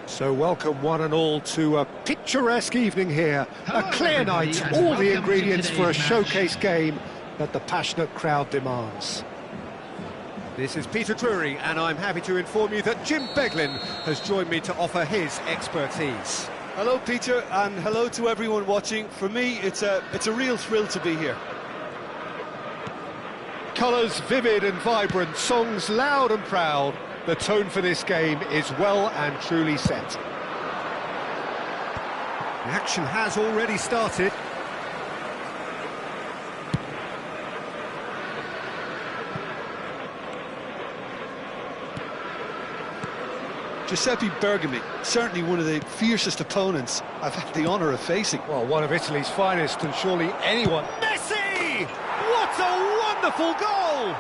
So welcome one and all to a picturesque evening here. Hello, a clear night, everybody, all the welcome ingredients to for a today's showcase game that the passionate crowd demands. This is Peter Drury, and I'm happy to inform you that Jim Beglin has joined me to offer his expertise. Hello, Peter, and hello to everyone watching. For me, it's a real thrill to be here. Colours vivid and vibrant, songs loud and proud. The tone for this game is well and truly set. The action has already started. Giuseppe Bergami, certainly one of the fiercest opponents I've had the honour of facing. Well, one of Italy's finest, and surely anyone... Messi! What a wonderful goal!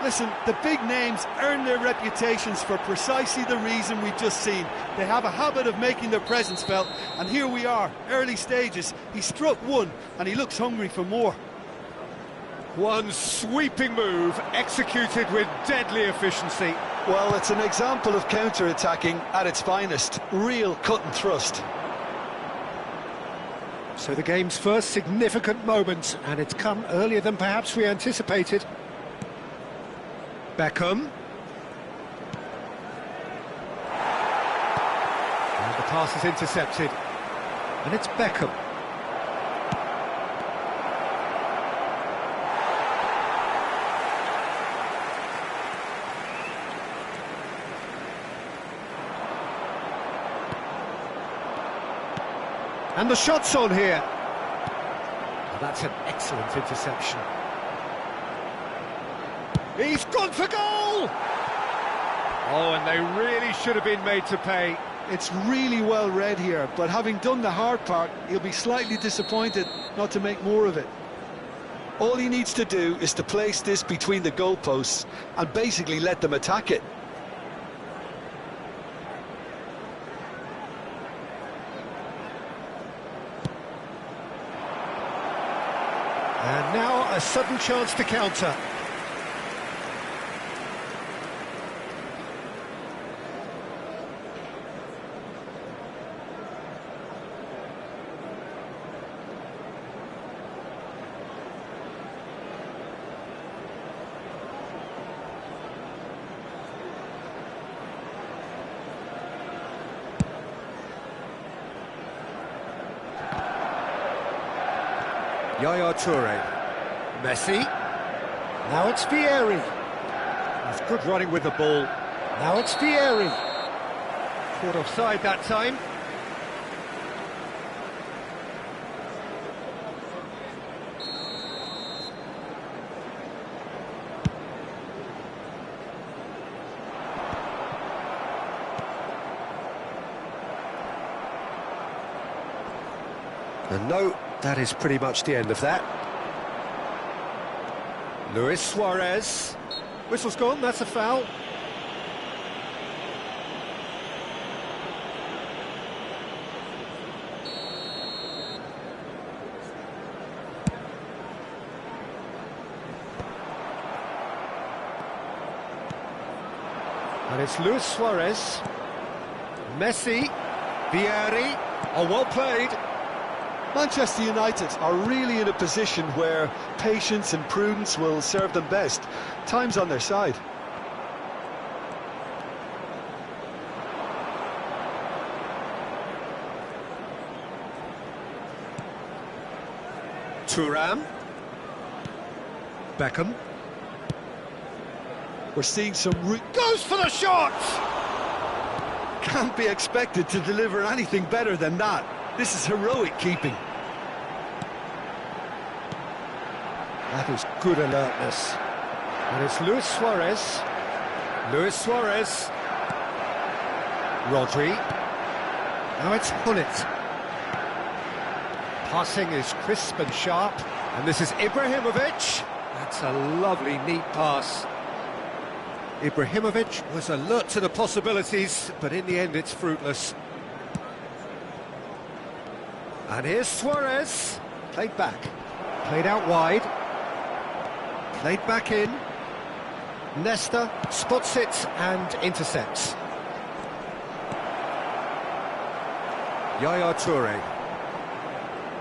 Listen, the big names earn their reputations for precisely the reason we've just seen. They have a habit of making their presence felt, and here we are, early stages. He struck one, and he looks hungry for more. One sweeping move, executed with deadly efficiency. Well, it's an example of counter-attacking at its finest. Real cut and thrust. So the game's first significant moment, and it's come earlier than perhaps we anticipated. Beckham. And the pass is intercepted. And it's Beckham. And the shot's on here. That's an excellent interception. He's gone for goal! Oh, and they really should have been made to pay. It's really well read here, but having done the hard part, he'll be slightly disappointed not to make more of it. All he needs to do is to place this between the goalposts and basically let them attack it. And now a sudden chance to counter. Yaya Toure. Messi. Now it's Vieri. That's good running with the ball. Now it's Vieri. Caught offside that time. And no, that is pretty much the end of that. Luis Suarez. Whistle's gone, that's a foul. And it's Luis Suarez. Messi. Vieri. Oh, well played. Manchester United are really in a position where patience and prudence will serve them best. Time's on their side. Thuram. Beckham. We're seeing some... Goes for the shot! Can't be expected to deliver anything better than that. This is heroic keeping. That is good alertness. And it's Luis Suarez. Luis Suarez. Rodri. Now it's Hullet. Passing is crisp and sharp. And this is Ibrahimovic. That's a lovely, neat pass. Ibrahimovic was alert to the possibilities, but in the end it's fruitless. And here's Suarez. Played back. Played out wide. Played back in. Nesta spots it and intercepts. Yaya Toure.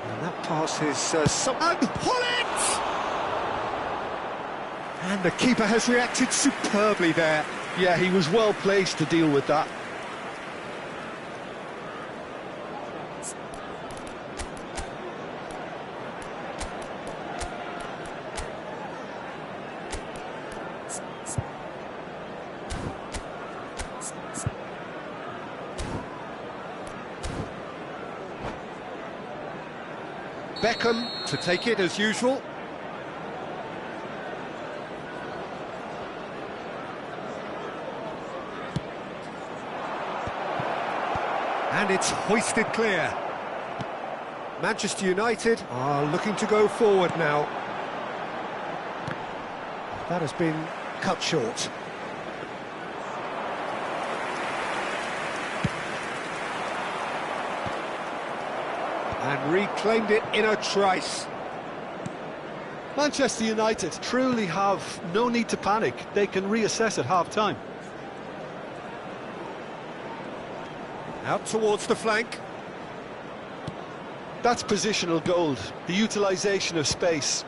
And that pass is and Hullet! And the keeper has reacted superbly there. Yeah, he was well placed to deal with that. Beckham to take it as usual. And it's hoisted clear. Manchester United are looking to go forward now. That has been cut short. And reclaimed it in a trice. Manchester United truly have no need to panic. They can reassess at half-time. Out towards the flank. That's positional gold, the utilisation of space.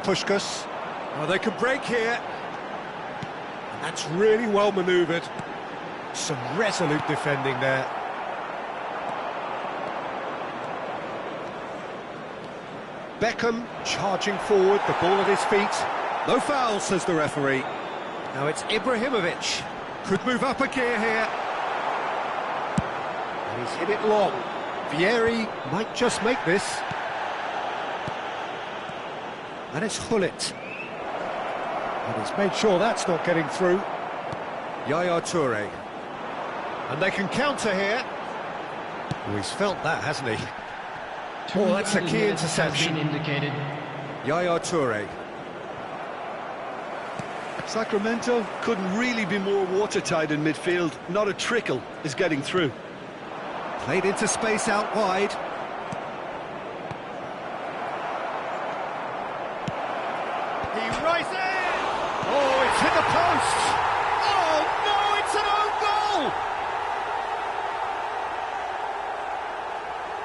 Puskás. Oh, they can break here. And that's really well manoeuvred. Some resolute defending there. Beckham charging forward, the ball at his feet. No foul, says the referee. Now it's Ibrahimovic. Could move up a gear here. And he's hit it long. Vieri might just make this. And it's Hullet. And he's made sure that's not getting through. Yaya Toure. And they can counter here. Oh, he's felt that, hasn't he? Oh, that's a key interception. Yaya Toure. Sacramento couldn't really be more watertight in midfield. Not a trickle is getting through. Played into space out wide. He rises! Oh, it's hit the post! Oh, no, it's an own goal!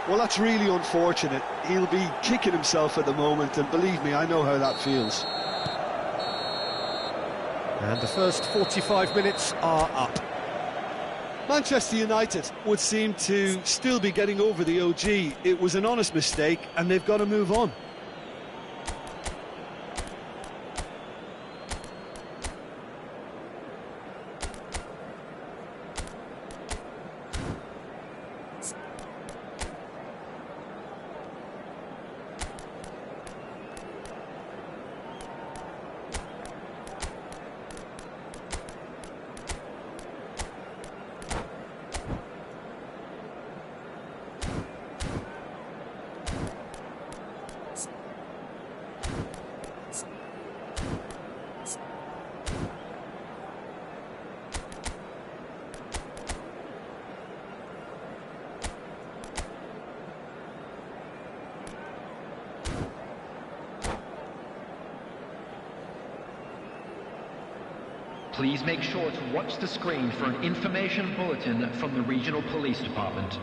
Well, that's really unfortunate. He'll be kicking himself at the moment, and believe me, I know how that feels. And the first 45 minutes are up. Manchester United would seem to still be getting over the OG. It was an honest mistake, and they've got to move on. Please make sure to watch the screen for an information bulletin from the Regional Police Department.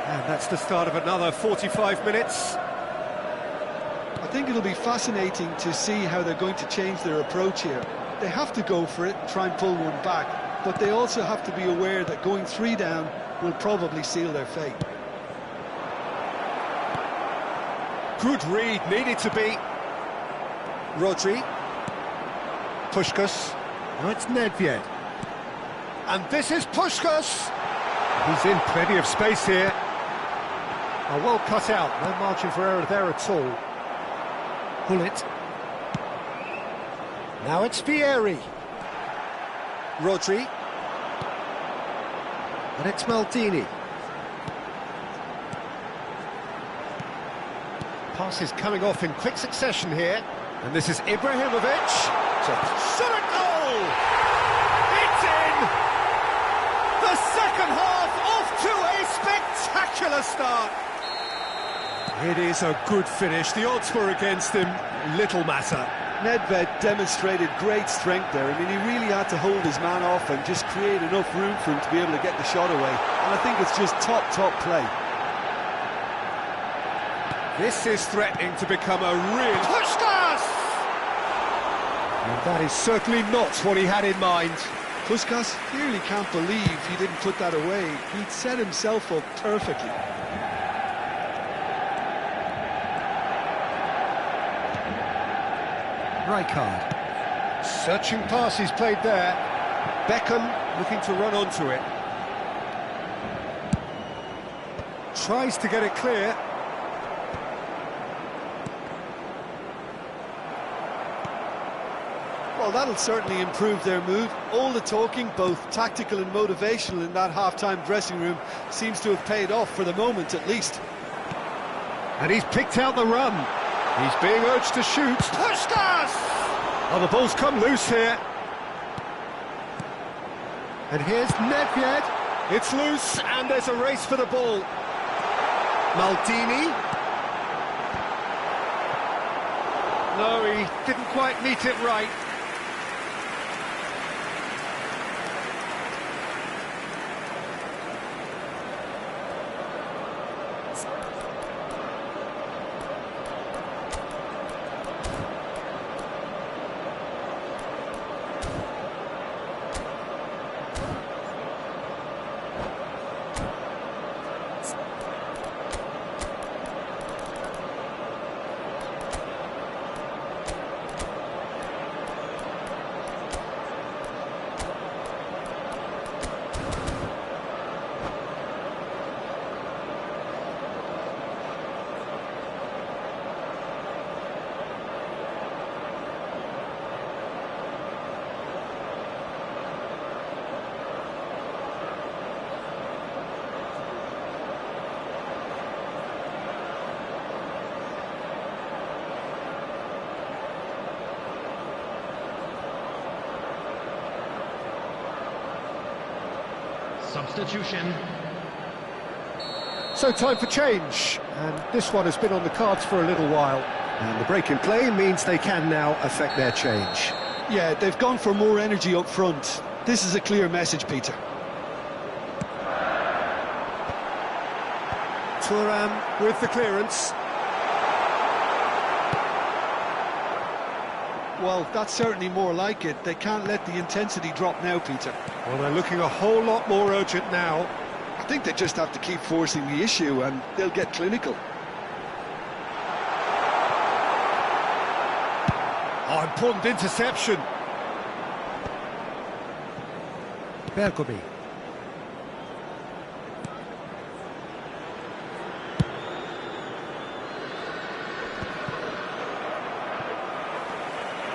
And that's the start of another 45 minutes. I think it'll be fascinating to see how they're going to change their approach here. They have to go for it and try and pull one back, but they also have to be aware that going 3 down will probably seal their fate. Good read, needed to be. Rodri. Puskás. Now it's Nedved. And this is Puskás. He's in plenty of space here. Oh, well cut out, no margin for error there at all. Gullit. Now it's Vieri. Rodri. And it's Maldini. Passes coming off in quick succession here. And this is Ibrahimovic. Shot at goal! It's in! The second half off to a spectacular start. It is a good finish. The odds were against him. Little matter. Nedved demonstrated great strength there. I mean, he really had to hold his man off and just create enough room for him to be able to get the shot away. And I think it's just top play. This is threatening to become a real... Puskás! And that is certainly not what he had in mind. Puskás clearly can't believe he didn't put that away. He'd set himself up perfectly. Rijkaard. Searching passes played there. Beckham looking to run onto it. Tries to get it clear. Well, that'll certainly improve their mood. All the talking, both tactical and motivational, in that half-time dressing room seems to have paid off for the moment, at least. And he's picked out the run. He's being urged to shoot. Puskás! Oh, the ball's come loose here. And here's Nedved. It's loose, and there's a race for the ball. Maldini. No, he didn't quite meet it right. Substitution. So time for change, and this one has been on the cards for a little while. And the break in play means they can now affect their change. Yeah, they've gone for more energy up front. This is a clear message, Peter. Thuram with the clearance. Well, that's certainly more like it. They can't let the intensity drop now, Peter. Well, they're looking a whole lot more urgent now. I think they just have to keep forcing the issue and they'll get clinical. Oh, important interception. Bergomi.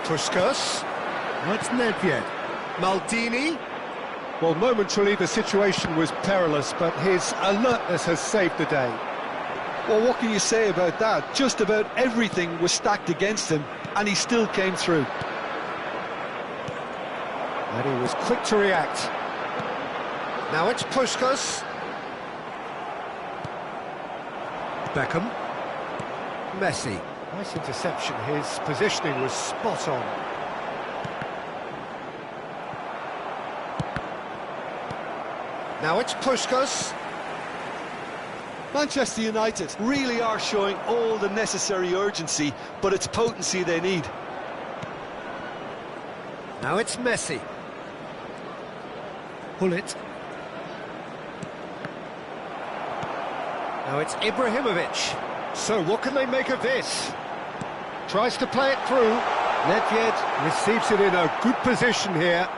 Puskás. Now it's Nedved. Maldini. Well, momentarily the situation was perilous, but his alertness has saved the day. Well, what can you say about that? Just about everything was stacked against him, and he still came through. And he was quick to react. Now it's Puskás. Beckham. Messi. Nice interception. His positioning was spot on. Now it's Puskás. Manchester United really are showing all the necessary urgency, but it's potency they need. Now it's Messi. Gullit. Now it's Ibrahimovic. So what can they make of this? Tries to play it through. Nedved receives it in a good position here.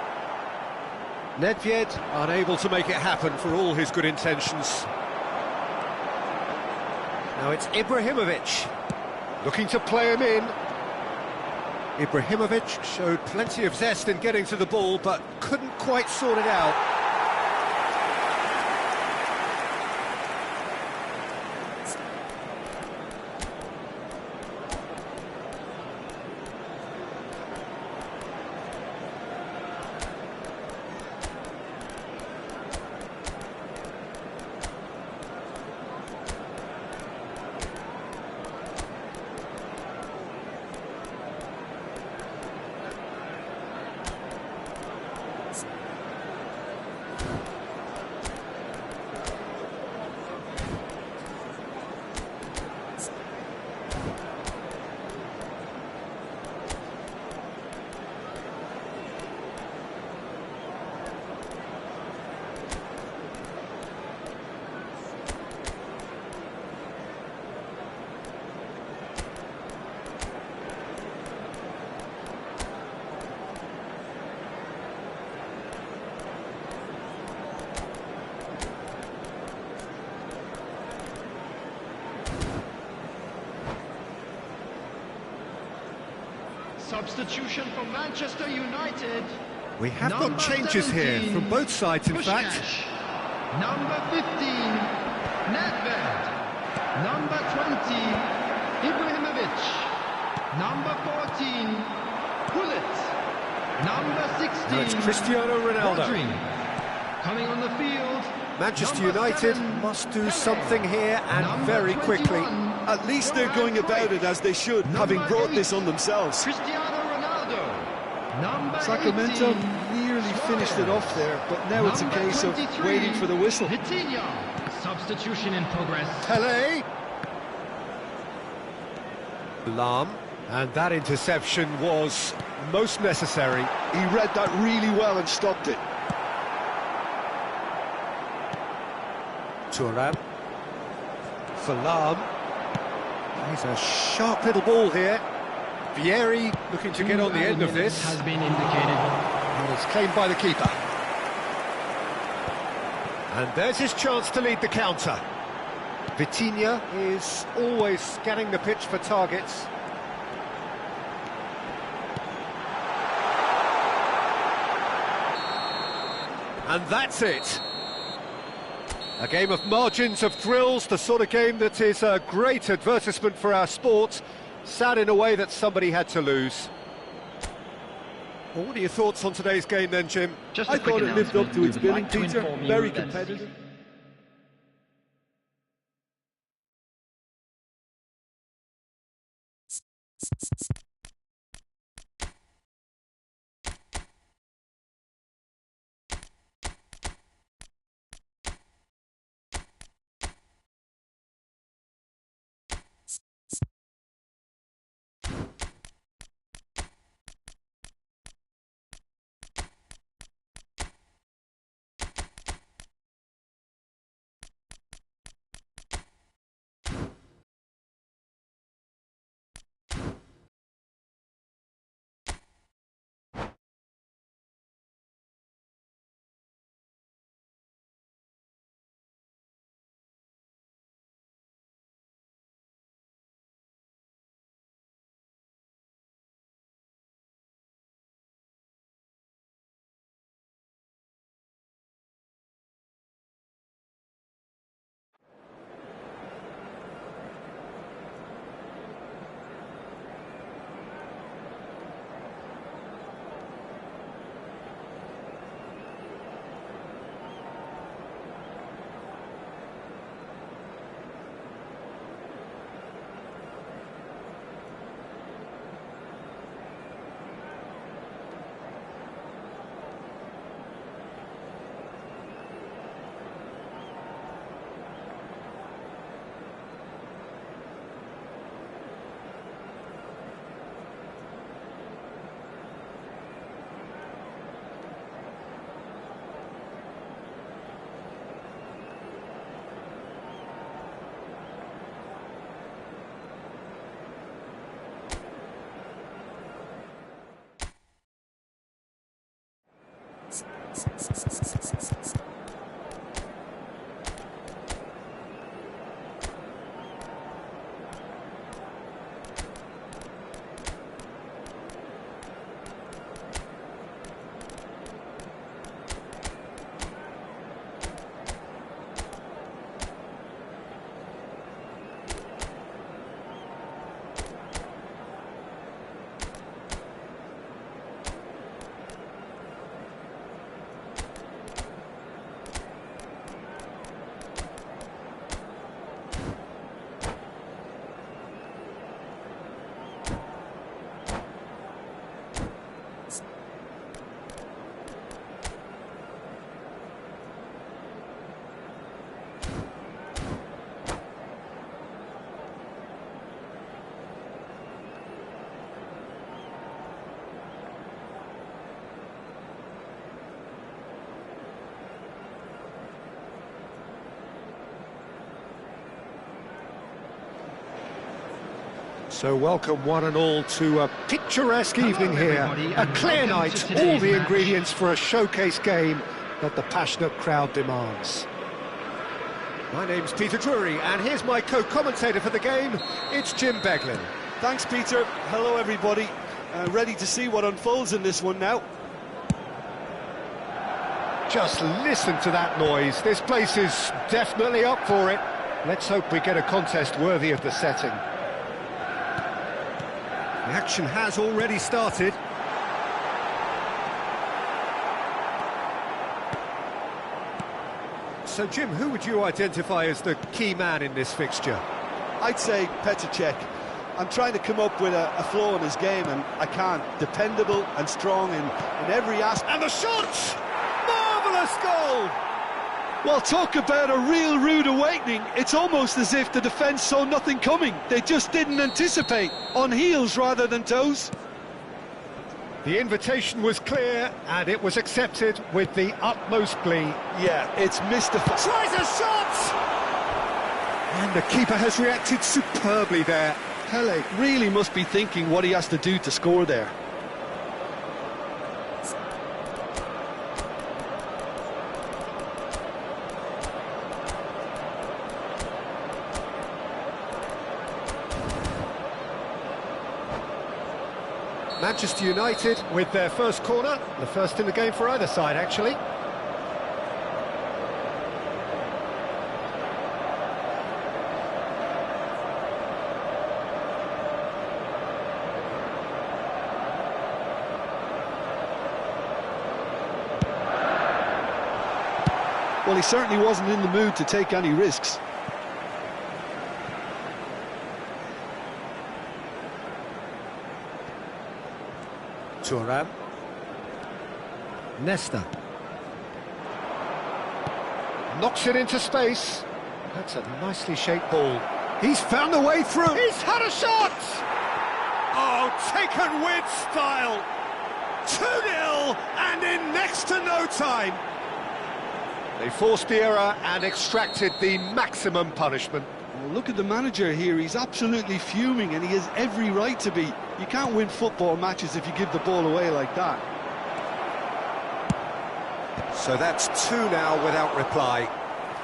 Nedved unable to make it happen for all his good intentions. Now it's Ibrahimovic looking to play him in. Ibrahimovic showed plenty of zest in getting to the ball, but couldn't quite sort it out. Substitution for Manchester United. We have got changes 17, here from both sides, in fact. Number 15, Nedved. Number 20, Ibrahimovic. Number 14, Gullit. Number 16, now it's Cristiano Ronaldo. Rodri. Coming on the field, Manchester United 7, must do something here, and very quickly. At least they're going about it as they should, having brought this on themselves. Cristiano Ronaldo. Number Sacramento 18, nearly finished it off there, but now it's a case of waiting for the whistle. Vitinha. Substitution in progress. Pele. Lahm. And that interception was most necessary. He read that really well and stopped it. Thuram. For Lahm. He's a sharp little ball here. Vieri looking to get on the end of this. Has been indicated. And it's claimed by the keeper. And there's his chance to lead the counter. Vitinha is always scanning the pitch for targets. And that's it. A game of margins, of thrills, the sort of game that is a great advertisement for our sport. Sad in a way that somebody had to lose. Well, what are your thoughts on today's game then, Jim? Just I thought it lived up to its billing, Peter. Very that competitive. So welcome one and all to a picturesque evening here, a clear night, all the ingredients for a showcase game that the passionate crowd demands. My name's Peter Drury, and here's my co-commentator for the game, it's Jim Beglin. Thanks, Peter. Hello, everybody. Ready to see what unfolds in this one now. Just listen to that noise, this place is definitely up for it. Let's hope we get a contest worthy of the setting. The action has already started. So, Jim, who would you identify as the key man in this fixture? I'd say Petr. I'm trying to come up with a flaw in his game, and I can't. Dependable and strong in every aspect. And the shot! Marvellous goal! Well, talk about a real rude awakening. It's almost as if the defence saw nothing coming. They just didn't anticipate, on heels rather than toes. The invitation was clear, and it was accepted with the utmost glee. Yeah, it's mystified. Tries a shot! And the keeper has reacted superbly there. Pele really must be thinking what he has to do to score there. Manchester United with their first corner, the first in the game for either side, actually. Well, he certainly wasn't in the mood to take any risks. Thuram. Nesta. Knocks it into space. That's a nicely shaped ball. He's found a way through. He's had a shot! Oh, taken with style. 2-0 and in next to no time. They forced the error and extracted the maximum punishment. Well, look at the manager here, he's absolutely fuming, and he has every right to be. You can't win football matches if you give the ball away like that. So that's 2 now without reply.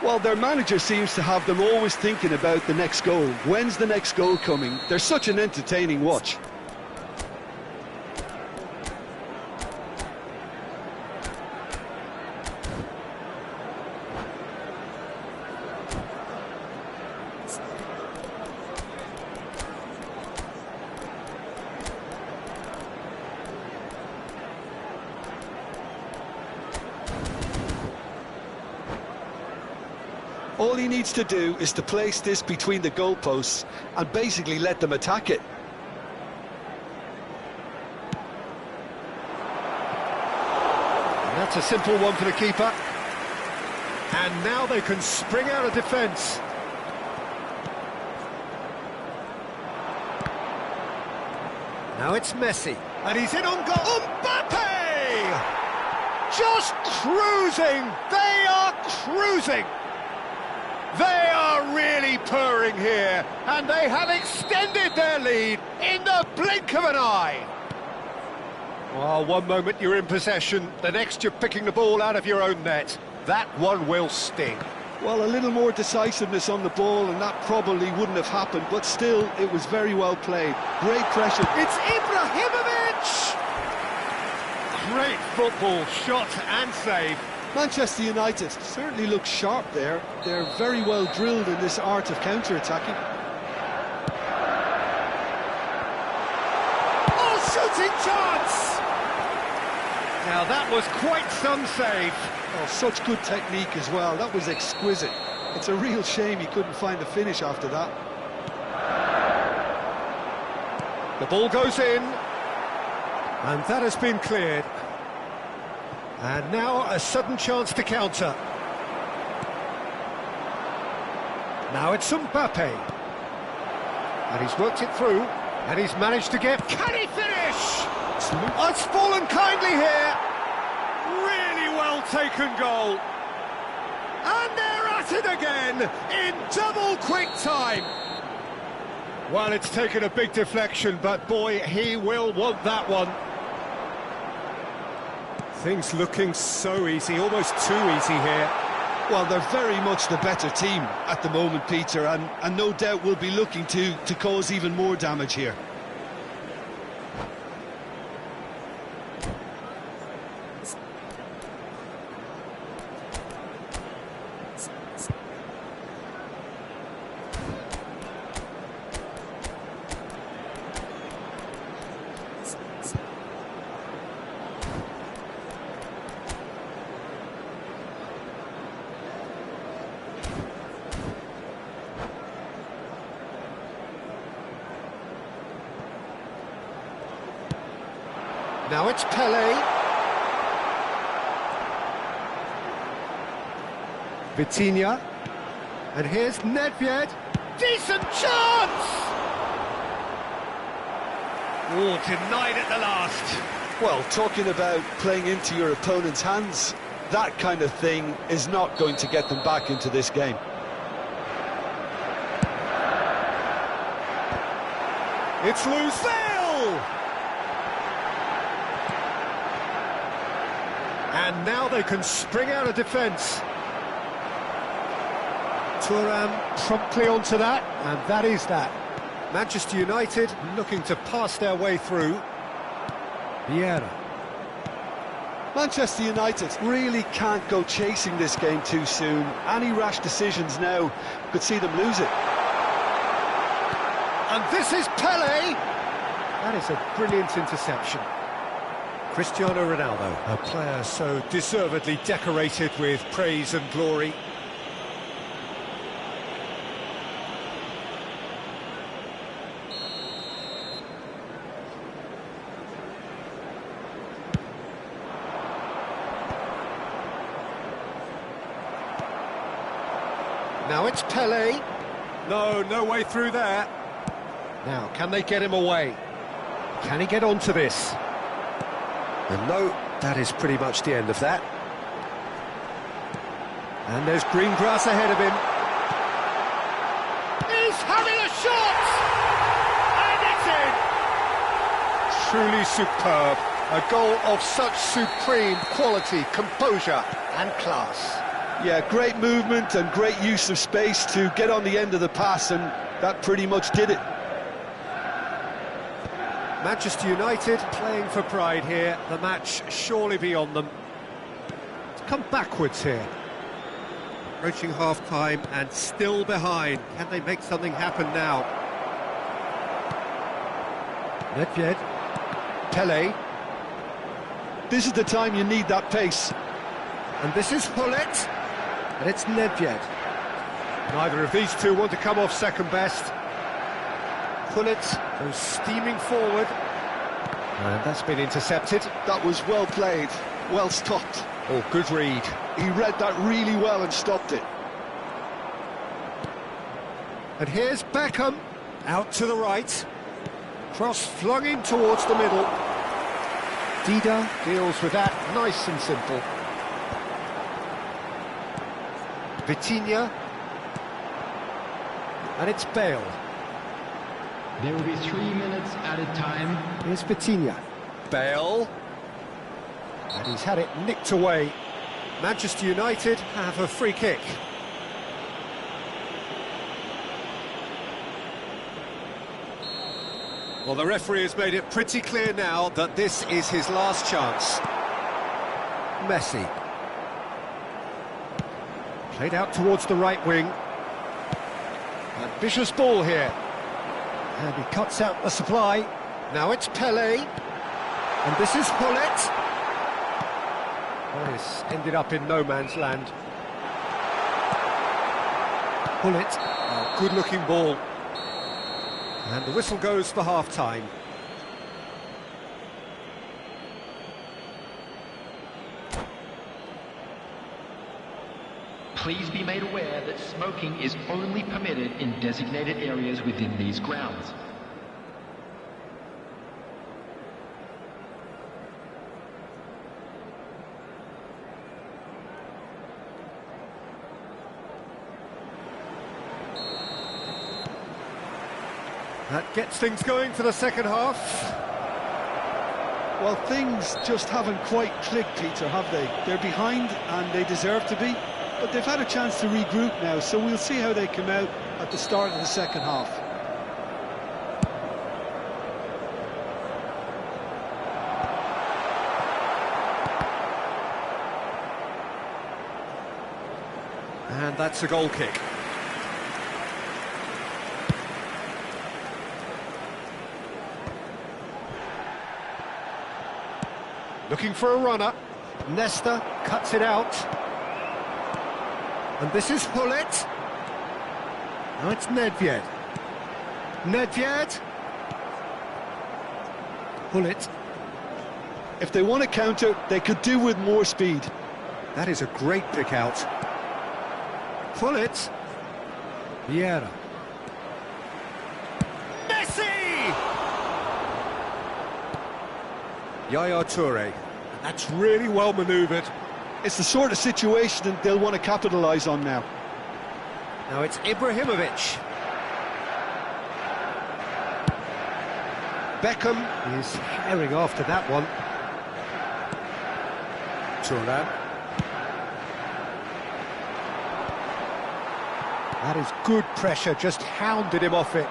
Well, their manager seems to have them always thinking about the next goal. When's the next goal coming? They're such an entertaining watch. All he needs to do is to place this between the goalposts and basically let them attack it. And that's a simple one for the keeper. And now they can spring out of defence. Now it's Messi. And he's in on goal. Mbappe! Just cruising! They are cruising! They are really purring here, and they have extended their lead in the blink of an eye. Oh, one moment you're in possession, the next you're picking the ball out of your own net. That one will sting. Well, a little more decisiveness on the ball and that probably wouldn't have happened, but still, it was very well played. Great pressure. It's Ibrahimovic! Great football, shot and save. Manchester United certainly look sharp there. They're very well drilled in this art of counter-attacking. Oh, shooting chance! Now that was quite some save. Oh, such good technique as well. That was exquisite. It's a real shame he couldn't find the finish after that. The ball goes in. And that has been cleared. And now a sudden chance to counter. Now it's Mbappe. And he's worked it through. And he's managed to get... Can he finish? Oh, it's fallen kindly here. Really well taken goal. And they're at it again in double quick time. Well, it's taken a big deflection, but boy, he will want that one. Things looking so easy, almost too easy here. Well, they're very much the better team at the moment, Peter, and no doubt will be looking to cause even more damage here. Now it's Pele. Vitinha. And here's Nedved. Decent chance! Oh, denied at the last. Well, talking about playing into your opponent's hands, that kind of thing is not going to get them back into this game. It's Lucille! And now they can spring out of defence. Thuram promptly onto that, and that is that. Manchester United looking to pass their way through. Vieira. Manchester United really can't go chasing this game too soon. Any rash decisions now could see them lose it. And this is Pele! That is a brilliant interception. Cristiano Ronaldo, a player so deservedly decorated with praise and glory. Now it's Pele. No way through there. Now, can they get him away? Can he get onto this? And no, that is pretty much the end of that. And there's green grass ahead of him. He's having a shot! And it's in! Truly superb. A goal of such supreme quality, composure and class. Yeah, great movement and great use of space to get on the end of the pass, and that pretty much did it. Manchester United playing for pride here, the match surely beyond them. It's come backwards here. Approaching half-time and still behind. Can they make something happen now? Nedved. Pele. This is the time you need that pace. And this is Hullet. And it's Nedved. Neither of these two want to come off second best. Hullet goes steaming forward. And that's been intercepted. That was well played, well stopped. Oh, good read. He read that really well and stopped it. And here's Beckham, out to the right. Cross flung in towards the middle. Dida deals with that, nice and simple. Vitinha. And it's Bale. There will be 3 minutes added time. Here's Vitinha. Bale. And he's had it nicked away. Manchester United have a free kick. Well, the referee has made it pretty clear now that this is his last chance. Messi. Played out towards the right wing. Ambitious ball here. And he cuts out the supply. Now it's Pelé. And this is Hullet. Oh, this ended up in no man's land. Hullet. Oh, good-looking ball. And the whistle goes for half-time. Please be made aware that smoking is only permitted in designated areas within these grounds. That gets things going for the second half. Well, things just haven't quite clicked, Peter, have they? They're behind and they deserve to be, but they've had a chance to regroup now, so we'll see how they come out at the start of the second half. And that's a goal kick. Looking for a runner. Nesta cuts it out. And this is Hullet. Now it's Nedved. Nedved. Hullet. If they want to counter, they could do with more speed. That is a great pick out. Hullet. Vieira. Messi! Yaya Toure. And that's really well manoeuvred. It's the sort of situation that they'll want to capitalise on now. Now it's Ibrahimovic. Beckham is herring after that one. Thuram. That is good pressure, just hounded him off it.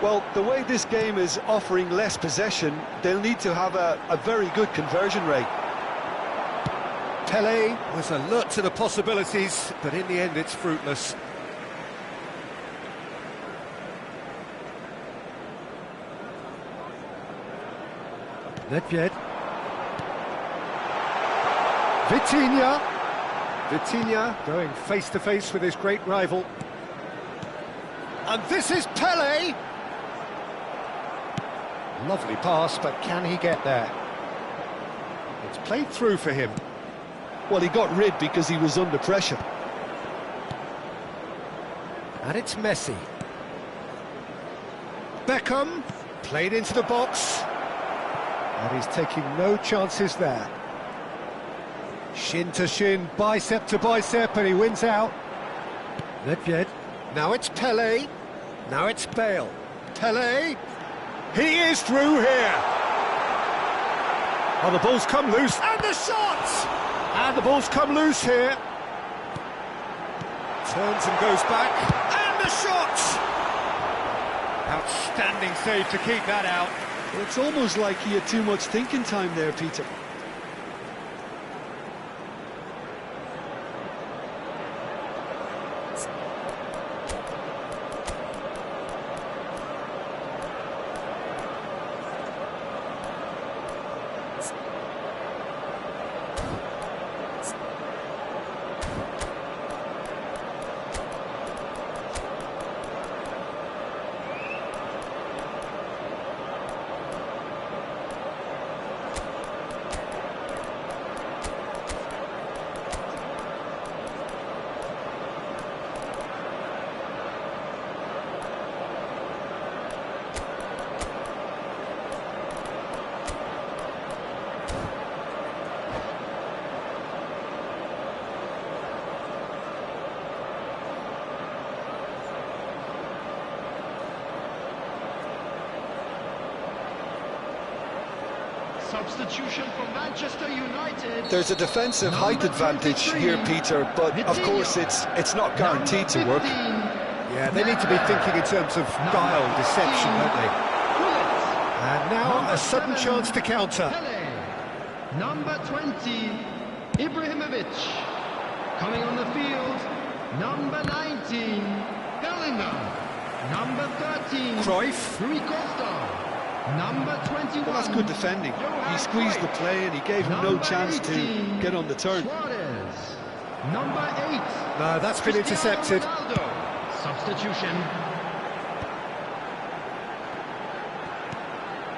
Well, the way this game is offering less possession, they'll need to have a very good conversion rate. Pelé was alert to the possibilities, but in the end it's fruitless. Nedved. Vitinha. Vitinha going face-to-face with his great rival. And this is Pelé! Lovely pass, but can he get there? It's played through for him. Well, he got rid because he was under pressure. And it's Messi. Beckham, played into the box. And he's taking no chances there. Shin to shin, bicep to bicep, and he wins out. Nedved. Now it's Pelé. Now it's Bale. Pelé. He is through here. Oh, the ball's come loose. And the shot! And the ball's come loose here. Turns and goes back. And the shot! Outstanding save to keep that out. It's almost like he had too much thinking time there, Peter. Substitution for Manchester United. There's a defensive height advantage here, Peter, but of course it's not guaranteed to work. Yeah, they need to be thinking in terms of guile, deception, don't they? And now a sudden chance to counter. Pele. Number 20, Ibrahimovic. Coming on the field, number 19, Bellingham. Number 13, Cruyff. Rui Costa. Number 21. Well, that's good defending. He squeezed the play and he gave him no chance to get on the turn. Suarez. Number 8. No, that's been intercepted. Ronaldo. Substitution.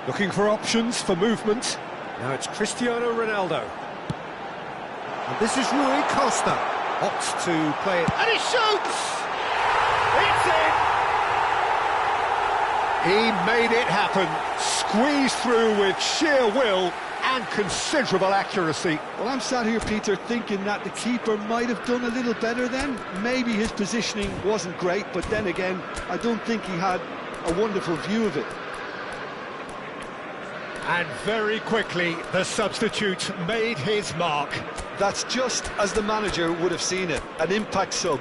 Looking for options for movement. Now it's Cristiano Ronaldo. And this is Rui Costa. Opts to play it. And he shoots! It's in! He made it happen. Squeezed through with sheer will and considerable accuracy. Well, I'm sat here, Peter, thinking that the keeper might have done a little better then. Maybe his positioning wasn't great, but then again, I don't think he had a wonderful view of it. And very quickly, the substitute made his mark. That's just as the manager would have seen it, an impact sub.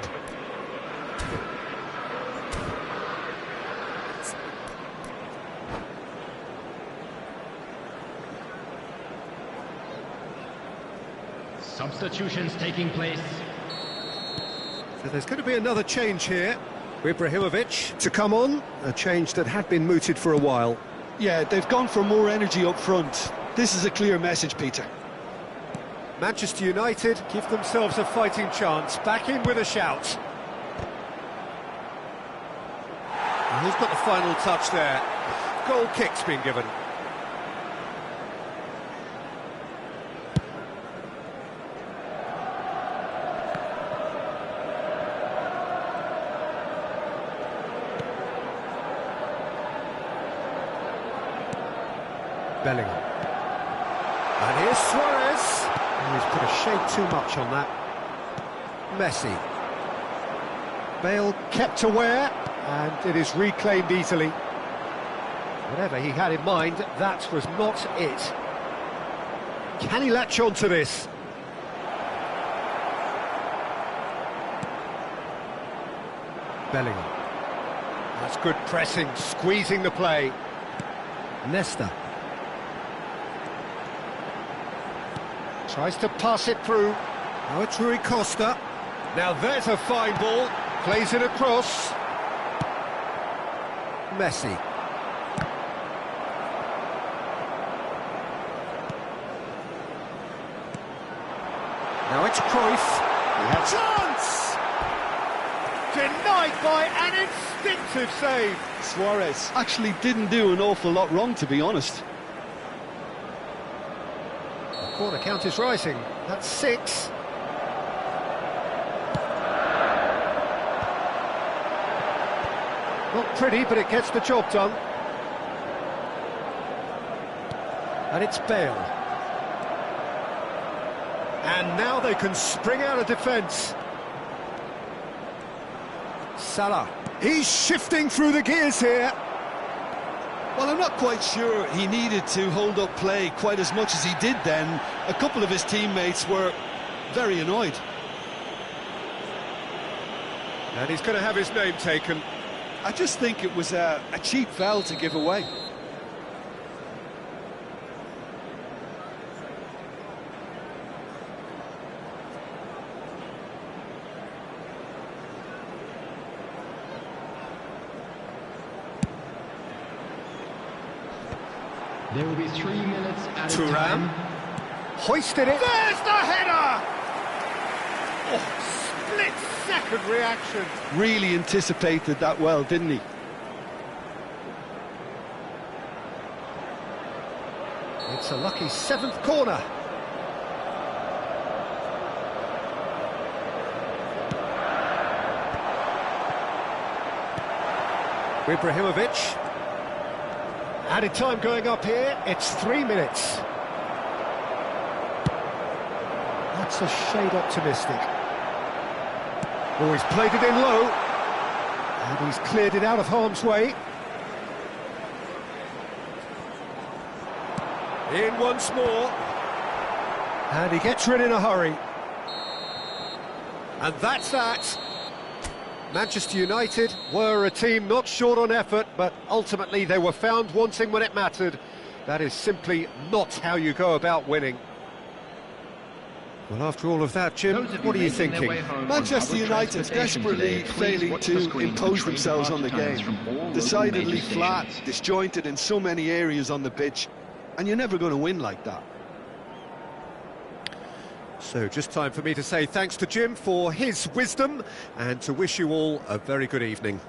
Substitutions taking place. So there's going to be another change here. Ibrahimovic to come on, a change that had been mooted for a while. Yeah, they've gone for more energy up front. This is a clear message, Peter. Manchester United give themselves a fighting chance, back in with a shout. And who's got the final touch there? Goal kick's been given. Bellingham. And here's Suarez. Oh, he's put a shade too much on that. Messi. Bale kept aware, and it is reclaimed easily. Whatever he had in mind, that was not it. Can he latch on to this? Bellingham. That's good pressing, squeezing the play. Nesta. Tries to pass it through. Now it's Rui Costa. Now there's a fine ball. Plays it across. Messi. Now it's Cruyff. He had chance! Denied by an instinctive save. Suarez actually didn't do an awful lot wrong, to be honest. Corner count is rising. That's 6. Not pretty, but it gets the job done. And it's Bale. And now they can spring out of defence. Salah. He's shifting through the gears here. Well, I'm not quite sure he needed to hold up play quite as much as he did then. A couple of his teammates were very annoyed. And he's going to have his name taken. I just think it was a cheap foul to give away. There will be 3 minutes at a Thuram. time. Hoisted it. There's the header! Oh, split-second reaction. Really anticipated that well, didn't he? It's a lucky 7th corner. Ibrahimovic. Added time going up here, it's 3 minutes. That's a shade optimistic. Oh, he's played it in low. And he's cleared it out of harm's way. In once more. And he gets rid in a hurry. And that's that. Manchester United were a team not short on effort, but ultimately they were found wanting when it mattered. That is simply not how you go about winning. Well, after all of that, Jim, what are you thinking? Manchester United desperately failing to impose themselves on the game. Decidedly flat, disjointed in so many areas on the pitch, and you're never going to win like that. So just time for me to say thanks to Jim for his wisdom and to wish you all a very good evening.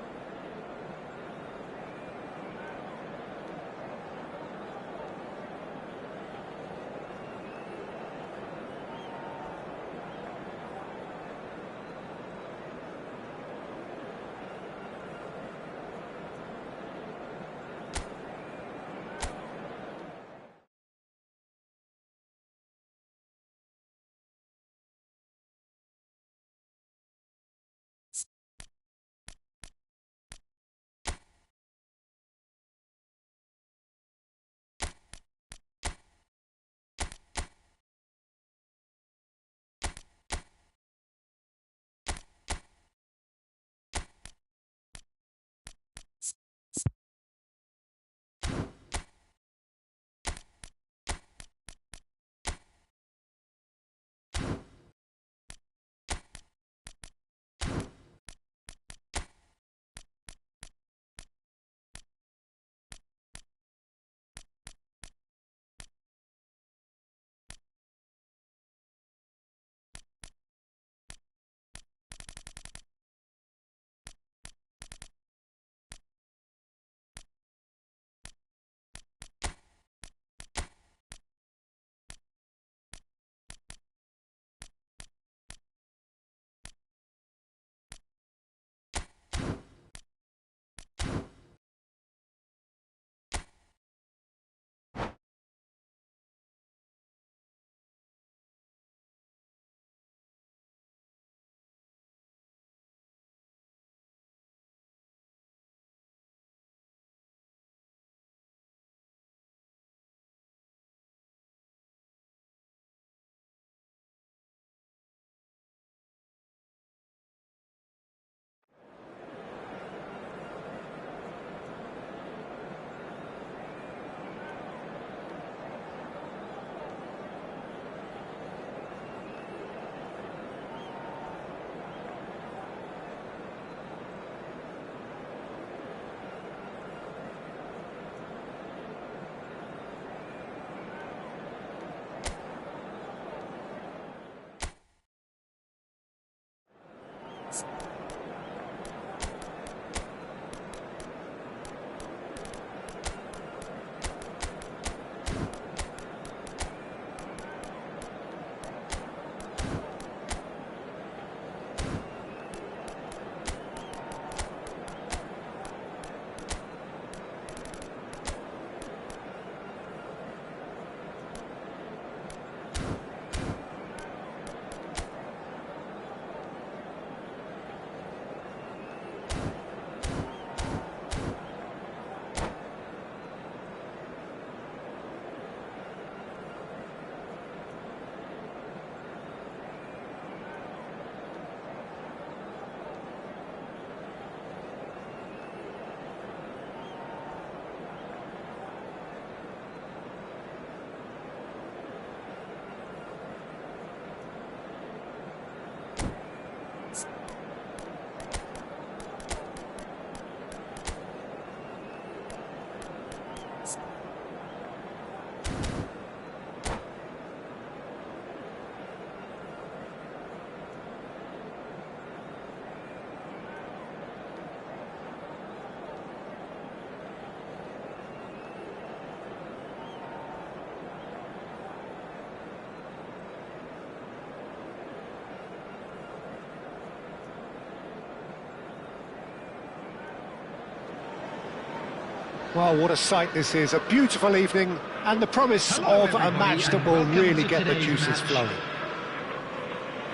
Well, what a sight this is, a beautiful evening and the promise of a match that will really get the juices flowing.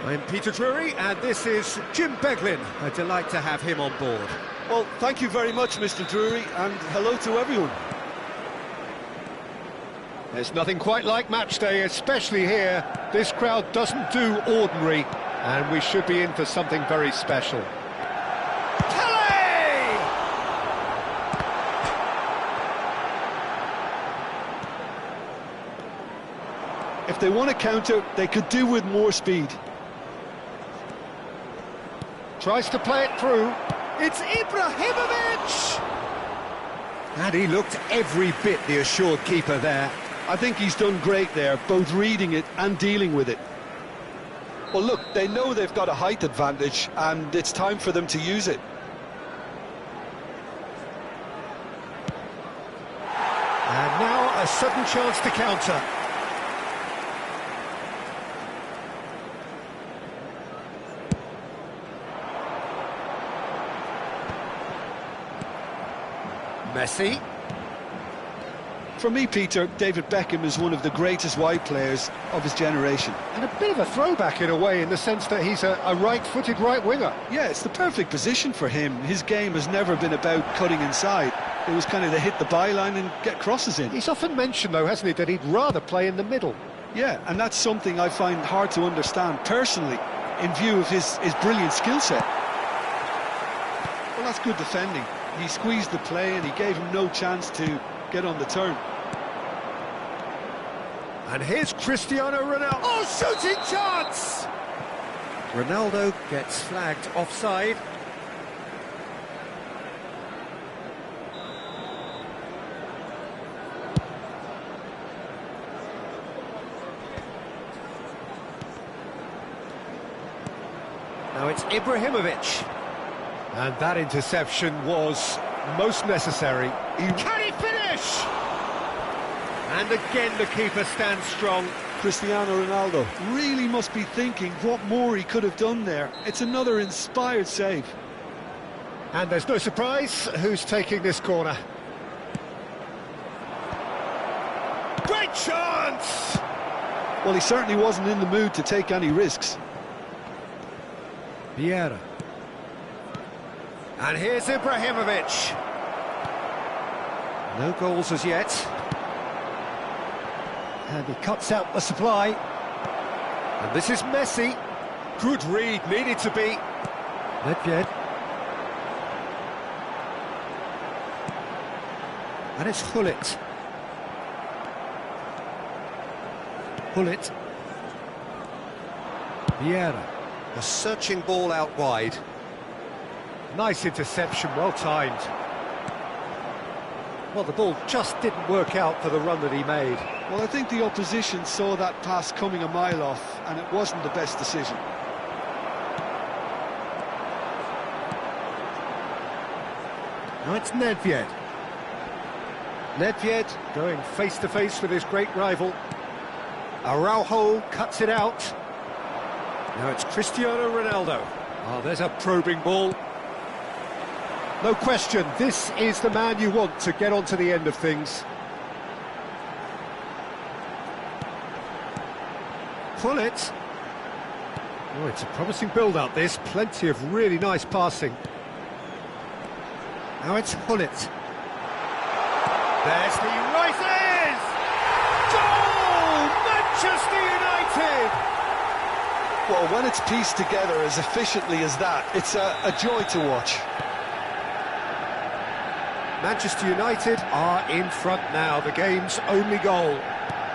I'm Peter Drury and this is Jim Beglin. A delight to have him on board. Well, thank you very much, Mr. Drury, and hello to everyone. There's nothing quite like match day, especially here. This crowd doesn't do ordinary, and we should be in for something very special. Kelly! If they want to counter, they could do with more speed. Tries to play it through. It's Ibrahimovic! And he looked every bit the assured keeper there. I think he's done great there, both reading it and dealing with it. Well, look, they know they've got a height advantage, and it's time for them to use it. And now a sudden chance to counter. Messi. For me, Peter, David Beckham is one of the greatest wide players of his generation. And a bit of a throwback in a way, in the sense that he's a right-footed right winger. Yeah, it's the perfect position for him. His game has never been about cutting inside. It was kind of to hit the byline and get crosses in. He's often mentioned, though, hasn't he, that he'd rather play in the middle. Yeah, and that's something I find hard to understand personally, in view of his brilliant skill set. Well, that's good defending. He squeezed the play and he gave him no chance to get on the turn. And here's Cristiano Ronaldo. Oh, shooting chance! Ronaldo gets flagged offside. Now it's Ibrahimovic. And that interception was most necessary. Can he finish? And again the keeper stands strong. Cristiano Ronaldo really must be thinking what more he could have done there. It's another inspired save. And there's no surprise who's taking this corner. Great chance! Well, he certainly wasn't in the mood to take any risks. Vieira. And here's Ibrahimovic. No goals as yet. And he cuts out the supply. And this is Messi. Good read, needed to be. Nedved. And it's Hullet. Hullet. Vieira. A searching ball out wide. Nice interception, well timed. Well, the ball just didn't work out for the run that he made. Well, I think the opposition saw that pass coming a mile off, and it wasn't the best decision. Now it's Nedved. Nedved going face-to-face with his great rival. Araujo cuts it out. Now it's Cristiano Ronaldo. Oh, there's a probing ball. No question, this is the man you want to get onto the end of things. Pull it. Oh, it's a promising build-up, this. Plenty of really nice passing. Now it's Hullet. There's the races! Goal! Manchester United! Well, when it's pieced together as efficiently as that, it's a joy to watch. Manchester United are in front now, the game's only goal.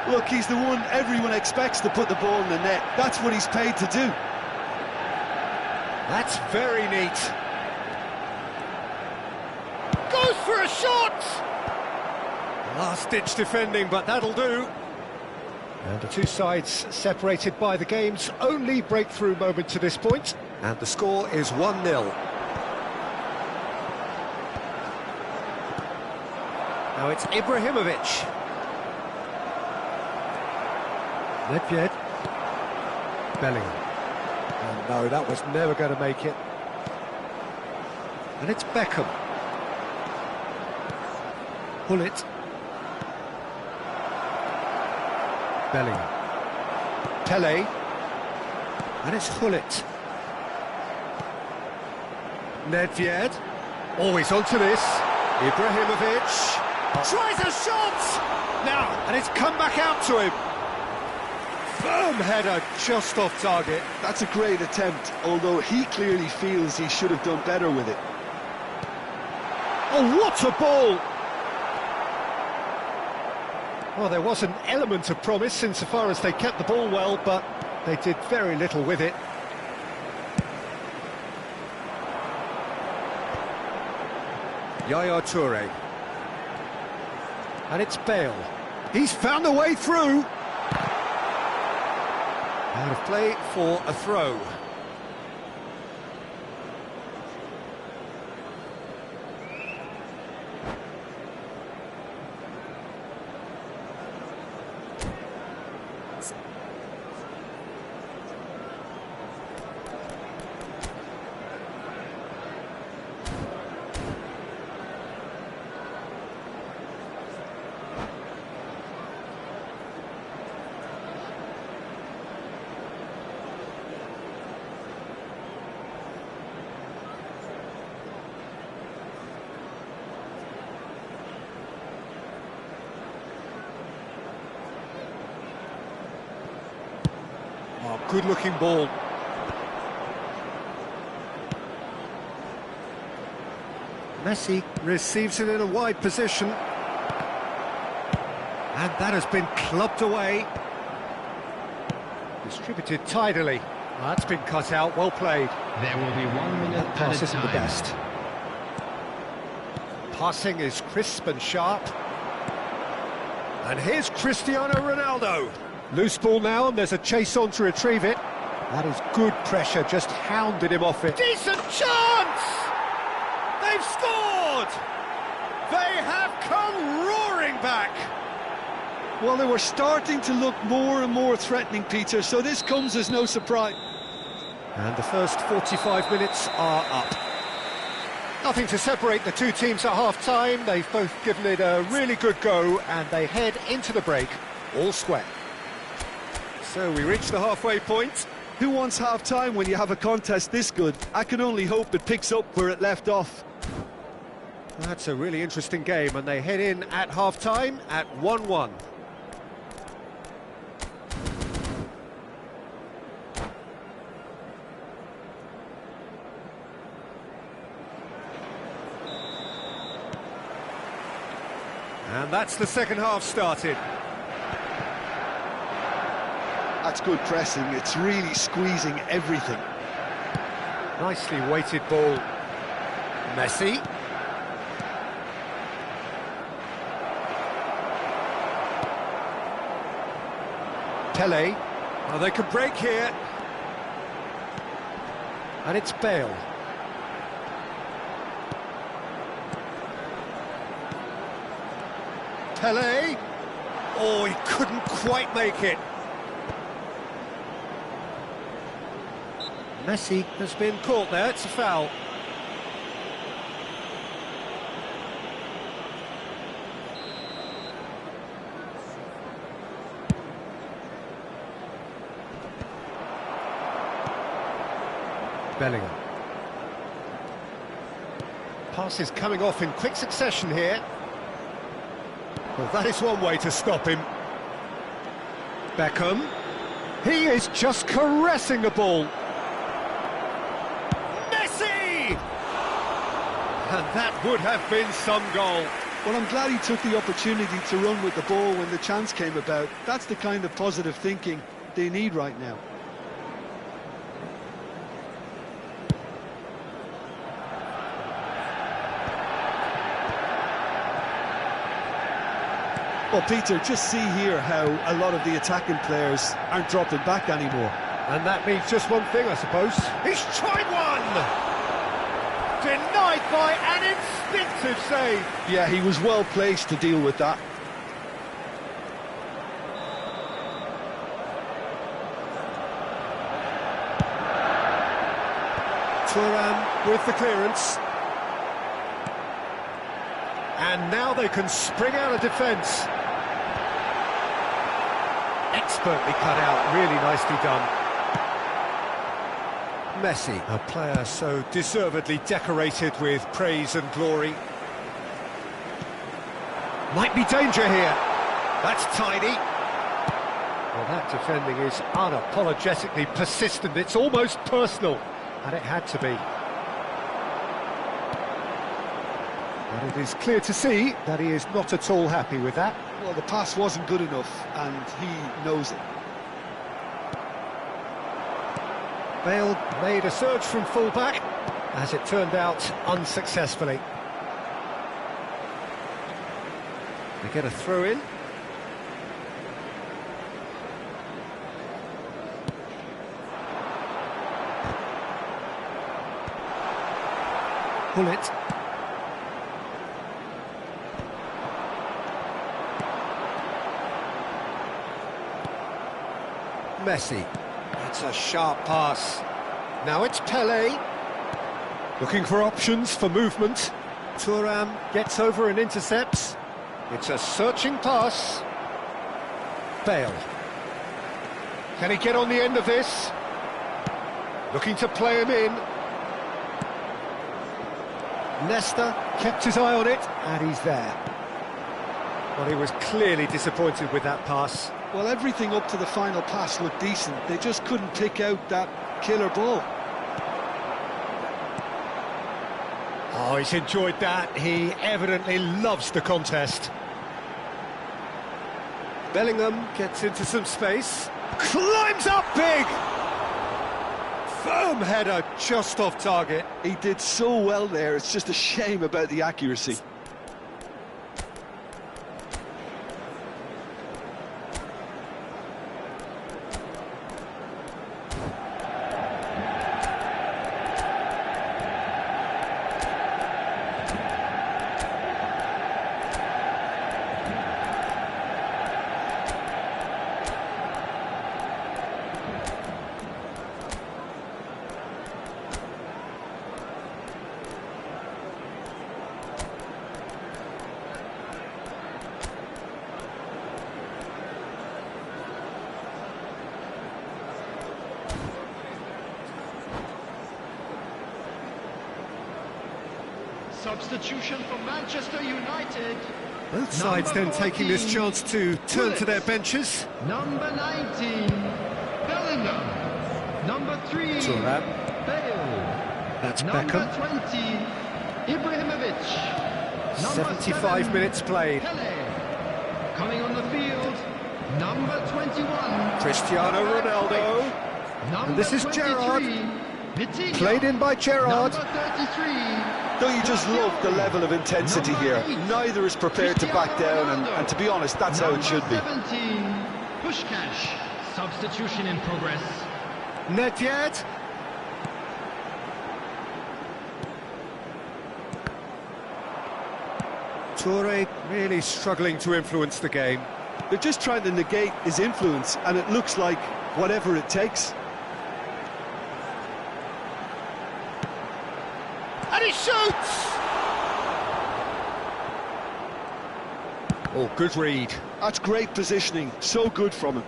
Look, he's the one everyone expects to put the ball in the net. That's what he's paid to do. That's very neat. Goes for a shot! Last-ditch defending, but that'll do. And the two sides separated by the game's only breakthrough moment to this point. And the score is 1-0. Now it's Ibrahimovic. Nedved. Bellingham. And no, that was never going to make it. And it's Beckham. Hullet. Bellingham. Pele. And it's Hullet. Nedved. Always onto this. Ibrahimovic. Tries a shot! now, and it's come back out to him. Firm header, just off target. That's a great attempt, although he clearly feels he should have done better with it. Oh, what a ball! Well, there was an element of promise insofar as they kept the ball well, but they did very little with it. Yaya Toure. And it's Bale. He's found a way through. Out of play for a throw. Oh, good-looking ball. Messi receives it in a wide position. And that has been clubbed away. Distributed tidily. Oh, that's been cut out, well played. There will be 1 minute That pass added isn't the time. best. Passing is crisp and sharp. And here's Cristiano Ronaldo. Loose ball now, and there's a chase on to retrieve it. That is good pressure, just hounded him off it. Decent chance! They've scored! They have come roaring back! Well, they were starting to look more and more threatening, Peter, so this comes as no surprise. And the first 45 minutes are up. Nothing to separate the two teams at half-time. They've both given it a really good go, and they head into the break all square. So we reach the halfway point. Who wants half-time when you have a contest this good? I can only hope it picks up where it left off. That's a really interesting game, and they head in at half-time at 1-1. And that's the second half started. That's good pressing, it's really squeezing everything. Nicely weighted ball. Messi. Pele. Oh, they can break here. And it's Bale. Pele. Oh, he couldn't quite make it. Messi has been caught there, it's a foul. Bellingham. Pass is coming off in quick succession here. Well, that is one way to stop him. Beckham. He is just caressing the ball. And that would have been some goal. Well, I'm glad he took the opportunity to run with the ball when the chance came about. That's the kind of positive thinking they need right now. Well, Peter, just see here how a lot of the attacking players aren't dropping back anymore. And that means just one thing, I suppose. He's tried one! Denied by an instinctive save. Yeah, he was well placed to deal with that. Thuram with the clearance. And now they can spring out of defence. Expertly cut out, really nicely done. Messi, a player so deservedly decorated with praise and glory. Might be danger here. That's tidy. Well, that defending is unapologetically persistent. It's almost personal, and it had to be. And it is clear to see that he is not at all happy with that. Well, the pass wasn't good enough, and he knows it. Bale made a surge from full-back, as it turned out, unsuccessfully. They get a throw-in. Pull it. Messi. That's a sharp pass. Now it's Pelé. Looking for options for movement. Thuram gets over and intercepts. It's a searching pass. Bale. Can he get on the end of this? Looking to play him in. Nesta kept his eye on it, and he's there. Well, he was clearly disappointed with that pass. Well, everything up to the final pass looked decent. They just couldn't pick out that killer ball. Oh, he's enjoyed that. He evidently loves the contest. Bellingham gets into some space. Climbs up big! Firm header just off target. He did so well there, it's just a shame about the accuracy. Substitution for Manchester United. Both sides then taking this chance to turn to their benches. Number 19, Bellingham. Number 3, Thuram. Bale. That's Number Beckham. 20, Ibrahimovic. Number 75 7, minutes played. Pelé. Coming on the field, number 21, Cristiano Ronaldo. Number And this is 23, Gerrard. Vitinha. Played in by Gerrard. Number 33. Don't you just love the level of intensity here? Neither is prepared to back down, and to be honest, that's how it should be. 17, Pushkash. Substitution in progress. Nedved. Toure really struggling to influence the game. They're just trying to negate his influence, and it looks like whatever it takes. And he shoots! Oh, good read. That's great positioning, so good from him.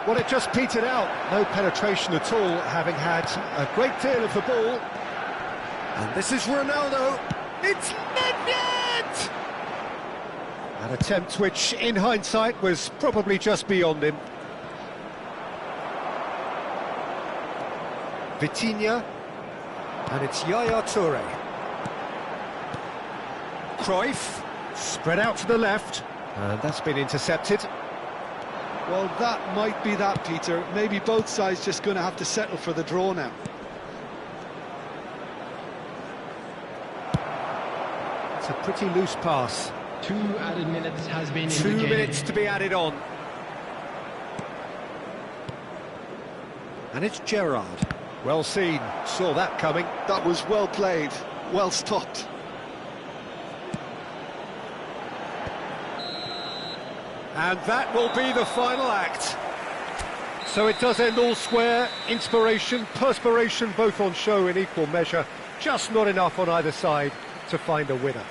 Well, it just petered out. No penetration at all, having had a great deal of the ball. And this is Ronaldo. It's Nedved! An attempt which, in hindsight, was probably just beyond him. Vitinha. And it's Yaya Toure. Cruyff. Spread out to the left. And that's been intercepted. Well, that might be that, Peter. Maybe both sides just going to have to settle for the draw now. It's a pretty loose pass. 2 added minutes has been in the 2 game. minutes to be added on. And it's Gerrard. Well seen, saw that coming. That was well played, well stopped. And that will be the final act. So it does end all square. Inspiration, perspiration, both on show in equal measure. Just not enough on either side to find a winner.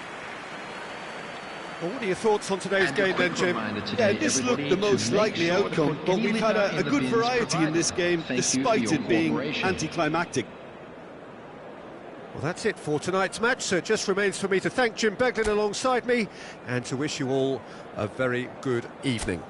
Well, what are your thoughts on today's game then, Jim? Yeah, this looked the most likely outcome, but we've had a good variety in this game, despite it being anticlimactic. Well, that's it for tonight's match, so it just remains for me to thank Jim Beglin alongside me and to wish you all a very good evening.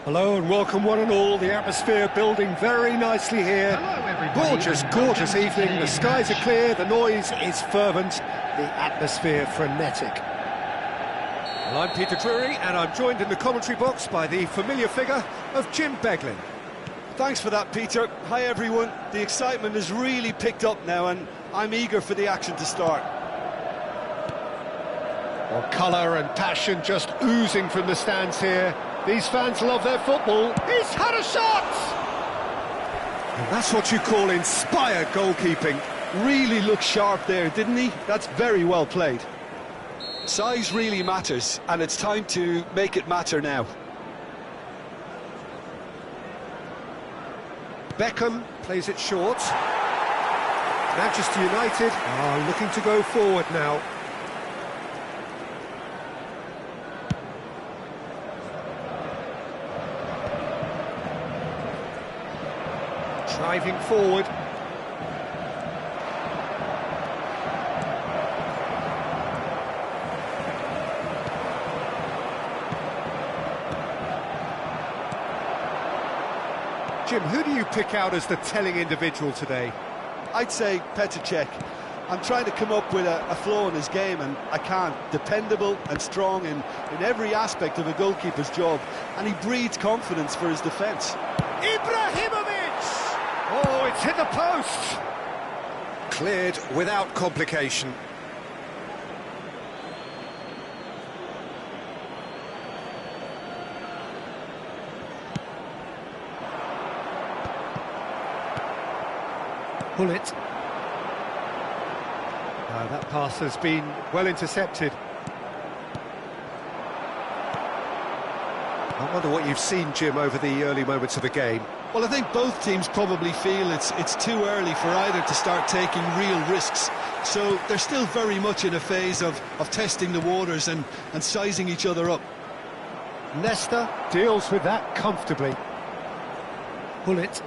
Hello and welcome one and all. The atmosphere building very nicely here. Hello, everybody. Gorgeous, gorgeous evening. The skies are clear, the noise is fervent, the atmosphere frenetic. Well, I'm Peter Drury and I'm joined in the commentary box by the familiar figure of Jim Beglin. Thanks for that, Peter. Hi, everyone. The excitement has really picked up now, and I'm eager for the action to start. Well, colour and passion just oozing from the stands here. These fans love their football. He's had a shot! And that's what you call inspired goalkeeping. Really looked sharp there, didn't he? That's very well played. Size really matters, and it's time to make it matter now. Beckham plays it short. Manchester United are looking to go forward now. Driving forward. Jim, who do you pick out as the telling individual today? I'd say Petr. I'm trying to come up with a flaw in his game, and I can't. Dependable and strong in every aspect of a goalkeeper's job, and he breeds confidence for his defence. Ibrahimovic! Oh, it's hit the post! Cleared without complication. Pull it. That pass has been well intercepted. I wonder what you've seen, Jim, over the early moments of the game. Well, I think both teams probably feel it's too early for either to start taking real risks. So they're still very much in a phase of testing the waters and sizing each other up. Nesta deals with that comfortably. Bullet.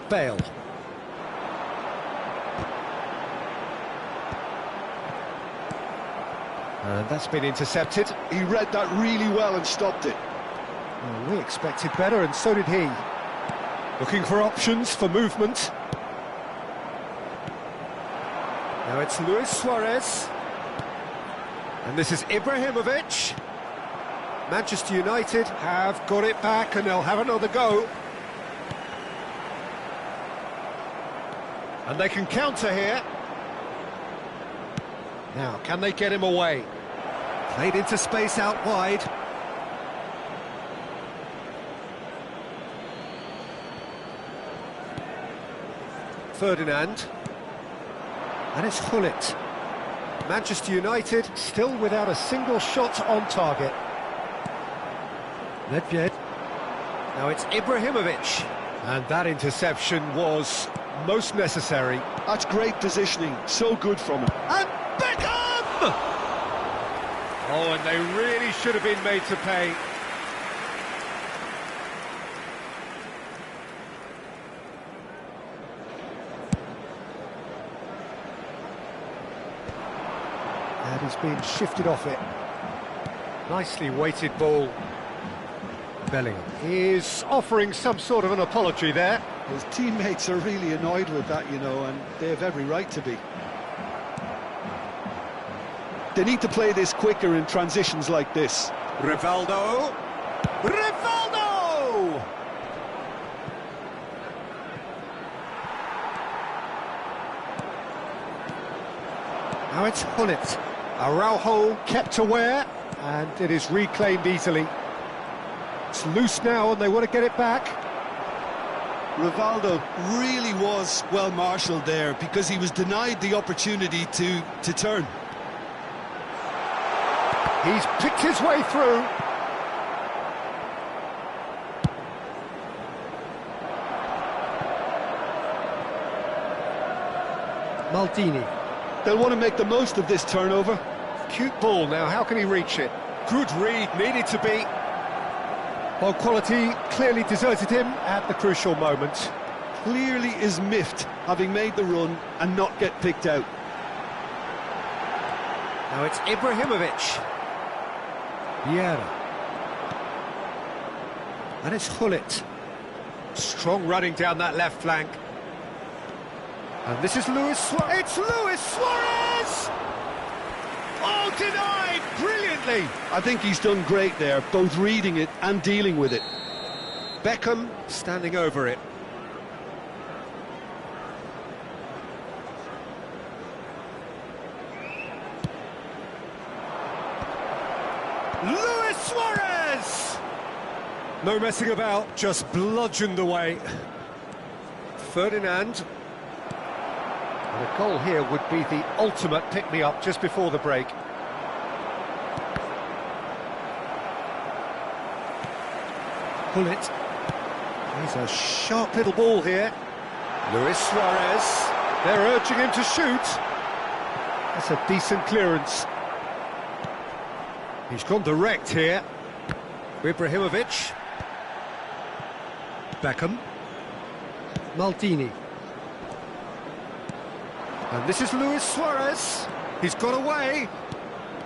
Bale. And that's been intercepted. He read that really well and stopped it. Well, we expected better, and so did he. Looking for options for movement. Now it's Luis Suarez. And this is Ibrahimovic. Manchester United have got it back, and they'll have another go. And they can counter here. Now, can they get him away? Played into space out wide. Ferdinand. And it's Gullit. Manchester United still without a single shot on target. Nedved. Now it's Ibrahimovic. And that interception was most necessary. That's great positioning, so good from him. And Beckham! Oh, and they really should have been made to pay. And he's being shifted off it. Nicely weighted ball. Bellingham is offering some sort of an apology there. His teammates are really annoyed with that, you know, and they have every right to be. They need to play this quicker in transitions like this. Rivaldo! Rivaldo! Now it's Gullit. Araujo kept aware, and it is reclaimed easily. It's loose now, and they want to get it back. Rivaldo really was well marshalled there because he was denied the opportunity to turn. He's picked his way through. Maldini. They'll want to make the most of this turnover. Cute ball now, how can he reach it? Good read, needed to be. Well, quality clearly deserted him at the crucial moment. Clearly is miffed, having made the run and not get picked out. Now it's Ibrahimovic. Vieira. And it's Gullit. Strong running down that left flank. And this is Luis Suarez. It's Luis Suarez! Oh, denied brilliantly. I think he's done great there, both reading it and dealing with it. Beckham standing over it. Luis Suarez! No messing about, just bludgeoned away. Ferdinand. And a goal here would be the ultimate pick-me-up just before the break. Gullit. He's a sharp little ball here. Luis Suarez. They're urging him to shoot. That's a decent clearance. He's gone direct here. Ibrahimovic. Beckham. Maldini. And this is Luis Suarez. He's got away.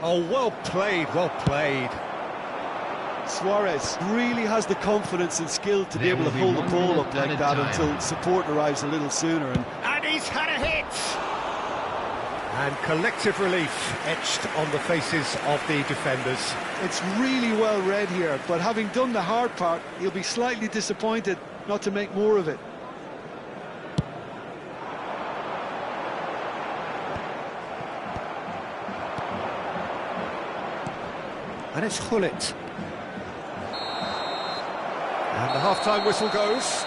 Oh, well played, well played. Suarez really has the confidence and skill to be able to hold the ball up like that until support arrives a little sooner. And he's had a hit! And collective relief etched on the faces of the defenders. It's really well read here, but having done the hard part, he'll be slightly disappointed not to make more of it. And it's Gullit. And the half-time whistle goes.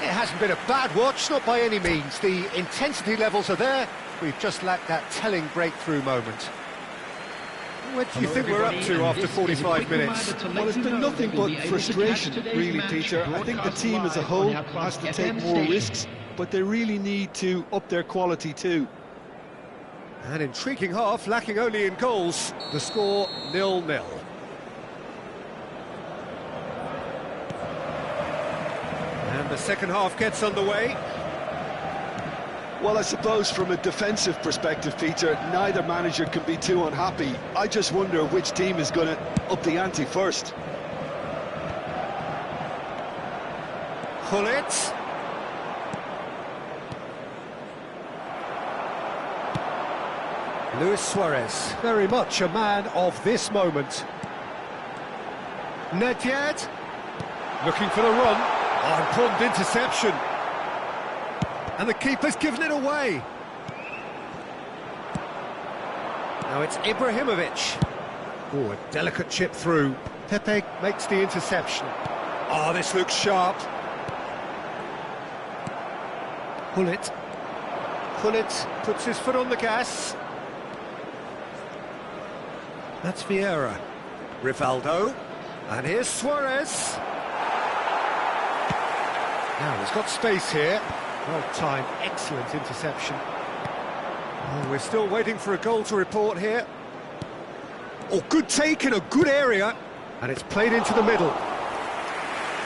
It hasn't been a bad watch, not by any means. The intensity levels are there. We've just lacked that telling breakthrough moment. Where do you think we're up to after 45 minutes? Well, it's been nothing but frustration, really, Peter. I think the team as a whole has to take more risks, but they really need to up their quality too. An intriguing half, lacking only in goals. The score 0-0. And the second half gets underway. Well, I suppose from a defensive perspective, Peter, neither manager can be too unhappy. I just wonder which team is going to up the ante first. Gullit. Luis Suarez, very much a man of this moment. Nedved, looking for the run. Oh, important interception. And the keeper's given it away. Now it's Ibrahimovic. Oh, a delicate chip through. Pepe makes the interception. Oh, this looks sharp. Gullit. Gullit puts his foot on the gas. That's Vieira. Rivaldo. And here's Suarez. Now, he's got space here. Well-timed, excellent interception. Oh, we're still waiting for a goal to report here. Oh, good take in a good area. And it's played into the middle.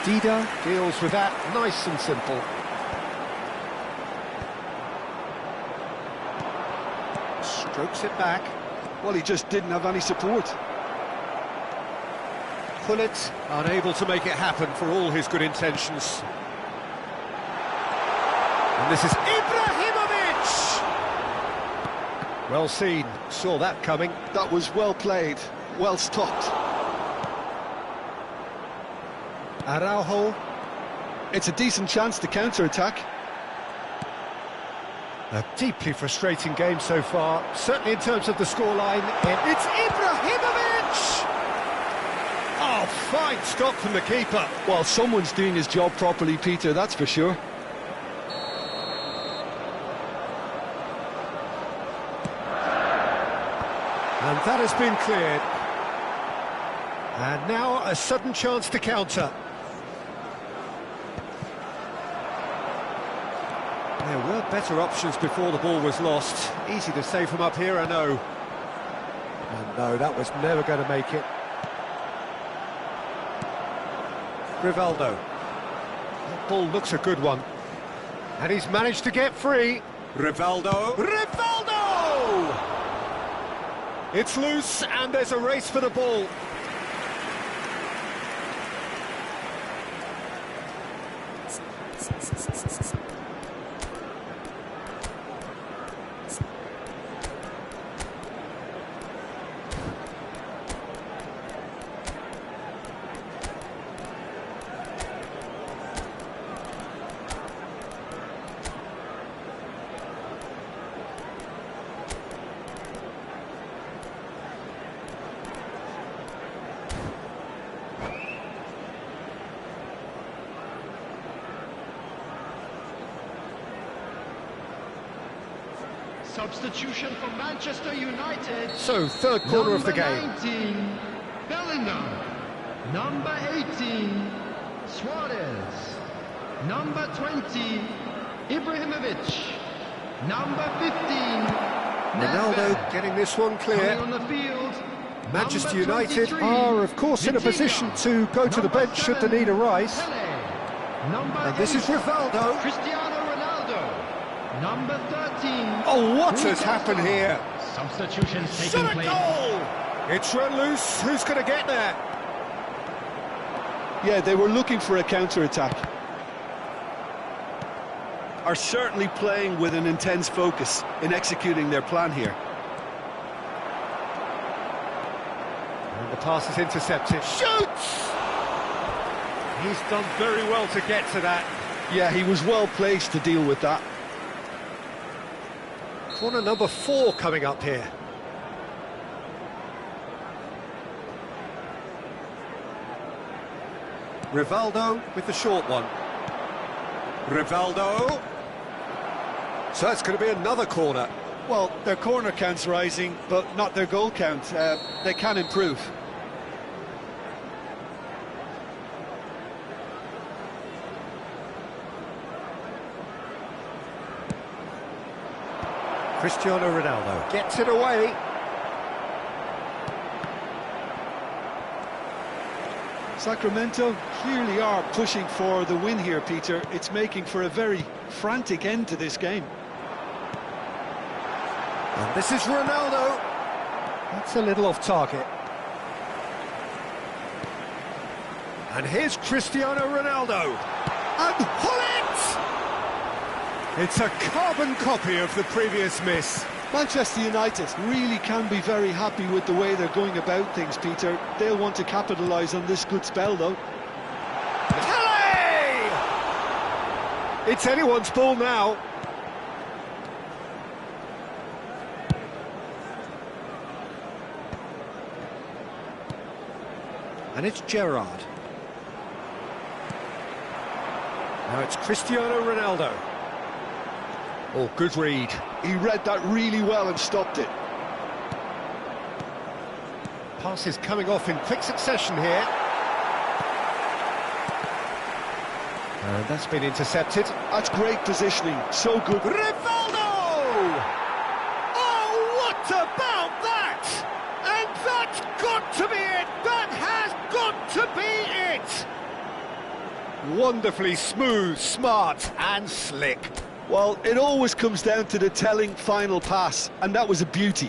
Dida deals with that nice and simple. Strokes it back. Well, he just didn't have any support. Gullit unable to make it happen for all his good intentions. And this is Ibrahimovic! Well seen, saw that coming. That was well played, well stopped. Araujo. It's a decent chance to counter-attack. A deeply frustrating game so far, certainly in terms of the scoreline. It's Ibrahimovic! Oh, fine stop from the keeper. Well, someone's doing his job properly, Peter, that's for sure. And that has been cleared. And now a sudden chance to counter. There were better options before the ball was lost. Easy to say from up here, I know. And no, that was never going to make it. Rivaldo. That ball looks a good one. And he's managed to get free. Rivaldo. Rivaldo! It's loose, and there's a race for the ball. Substitution for Manchester United. So, third corner of the game. Number 19, Bellingham. Number 18, Suarez. Number 20, Ibrahimovic. Number 15, Ronaldo getting this one clear. Coming on the field. Manchester Number United 23, are, of course, in a position to go to the Number bench should the 7, need arise. Pele. Number And this 8, is Rivaldo. Cristiano Ronaldo. Number 13. Oh, what has happened here? Substitutions taking Shot a place. goal! It's run loose. Who's going to get there? Yeah, they were looking for a counter-attack. Are certainly playing with an intense focus in executing their plan here. And the pass is intercepted. Shoots! He's done very well to get to that. Yeah, he was well placed to deal with that. Corner number 4 coming up here. Rivaldo with the short one. Rivaldo. So it's going to be another corner. Well, their corner count's rising, but not their goal count. They can improve. Cristiano Ronaldo gets it away. Sacramento clearly are pushing for the win here, Peter. It's making for a very frantic end to this game. And this is Ronaldo. That's a little off target. And here's Cristiano Ronaldo. And Hullet! It's a carbon copy of the previous miss. Manchester United really can be very happy with the way they're going about things, Peter. They'll want to capitalise on this good spell, though. Pele! It's anyone's ball now. And it's Gerrard. Now it's Cristiano Ronaldo. Oh, good read. He read that really well and stopped it. Passes coming off in quick succession here. And that's been intercepted. That's great positioning. So good. Rivaldo! Oh, what about that? And that's got to be it! That has got to be it! Wonderfully smooth, smart and slick. Well, it always comes down to the telling final pass, and that was a beauty.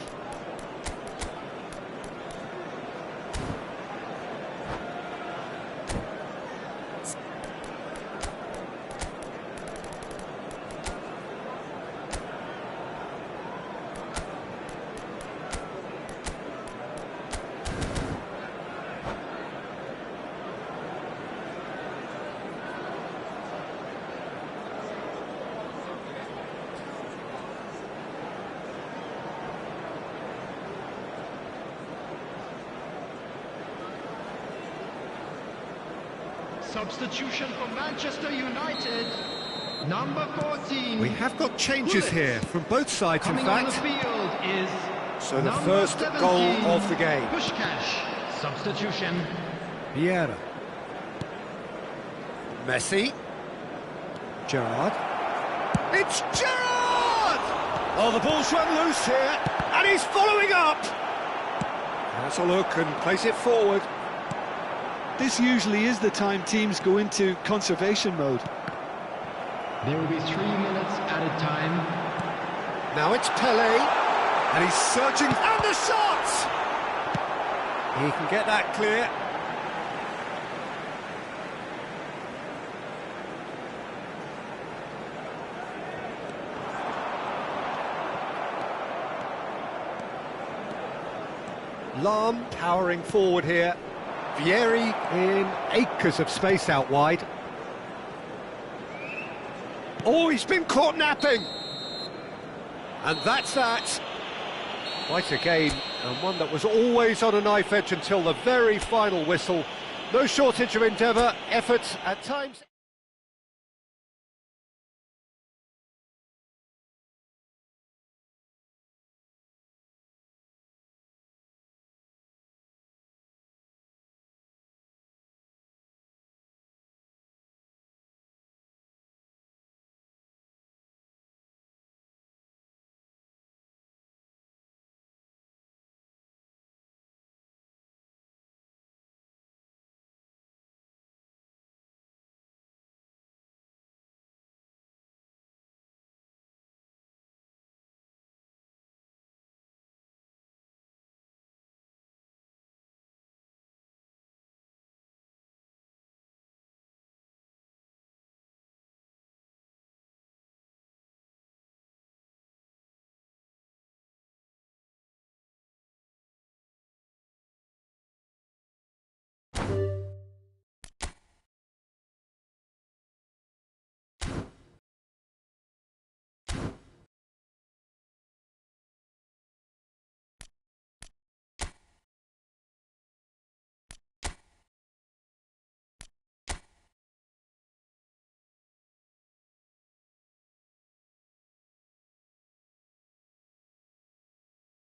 Substitution for Manchester United, number 14. We have got changes Hullet. here from both sides, Coming in on the fact. field is So the number first 17, goal of the game. Puskás. Substitution. Vieira. Messi. Gerrard. It's Gerrard! Oh, the ball's run loose here, and he's following up. Has a look and plays it forward. This usually is the time teams go into conservation mode. There will be 3 minutes added time. Now it's Pele, and he's searching, and the shot! He can get that clear. Lahm powering forward here. Vieri in acres of space out wide. Oh, he's been caught napping! And that's that. Quite a game, and one that was always on a knife edge until the very final whistle. No shortage of endeavour, effort at times.